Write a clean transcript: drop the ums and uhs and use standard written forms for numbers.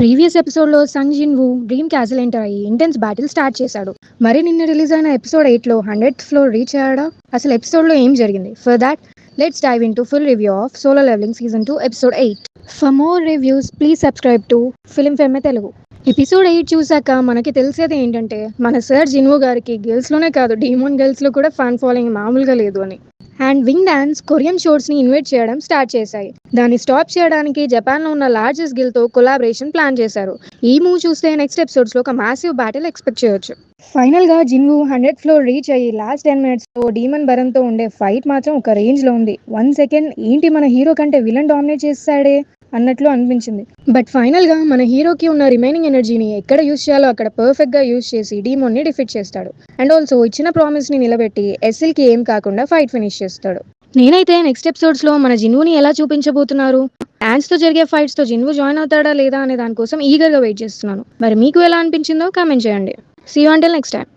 Previous ఎపిసోడ్లో Sung Jin Woo dream castle enter అయ్యి intense battle start చేశాడు. మరి నిన్న రిలీజ్ అయిన ఎపిసోడ్ 8లో 100th ఫ్లోర్ రీచ్ అయ్యాడా? అసలు ఎపిసోడ్లో ఏం జరిగింది? For that let's dive into full review of Solo Leveling season 2 episode 8. For more reviews please subscribe to Film Femme Telugu. Episode 8 చూసాక మనకి తెలిసేది ఏంటంటే మన సర్ జిన్వూ గారికి గర్ల్స్లోనే కాదు డీమోన్ గర్ల్స్లో కూడా ఫ్యాన్ ఫాలోయింగ్ మామూలుగా లేదు అని. అండ్ వింగ్ డాన్స్ కొరియన్ షోర్స్ని ఇన్వైట్ చేయడం స్టార్ట్ చేశాయి. దాన్ని స్టాప్ చేయడానికి జపాన్లో ఉన్న లార్జెస్ట్ గిల్తో కొలాబరేషన్ ప్లాన్ చేశారు. ఈ మూవ్ చూస్తే నెక్స్ట్ ఎపిసోడ్స్లో ఒక మ్యాసివ్ బ్యాటిల్ ఎక్స్పెక్ట్ చేయొచ్చు. ఫైనల్గా జిన్వూ 100th ఫ్లోర్ రీచ్ అయ్యి లాస్ట్ 10 minutesలో డీమన్ బరంతో ఉండే ఫైట్ మాత్రం ఒక రేంజ్లో ఉంది. 1 second ఏంటి మన హీరో కంటే విలన్ డామినేట్ చేస్తాడే అన్నట్లు అనిపించింది. బట్ ఫైనల్గా మన హీరోకి ఉన్న రిమైనింగ్ ఎనర్జీని ఎక్కడ యూజ్ చేయాలో అక్కడ పర్ఫెక్ట్గా యూజ్ చేసి డీమోన్ని డిఫీట్ చేస్తాడు. అండ్ ఆల్సో ఇచ్చిన ప్రామిస్ని నిలబెట్టి ఎస్ఎల్కి ఏం కాకుండా ఫైట్ ఫినిష్ చేస్తాడు. నేనైతే నెక్స్ట్ ఎపిసోడ్స్లో మన జిన్వూని ఎలా చూపించబోతున్నారు, తో జరిగే ఫైట్స్తో జిన్వూ జాయిన్ అవుతాడా లేదా అనే దానికోసం ఈగర్గా వెయిట్ చేస్తున్నాను. మరి మీకు ఎలా అనిపించిందో కామెంట్ చేయండి. See you until next time.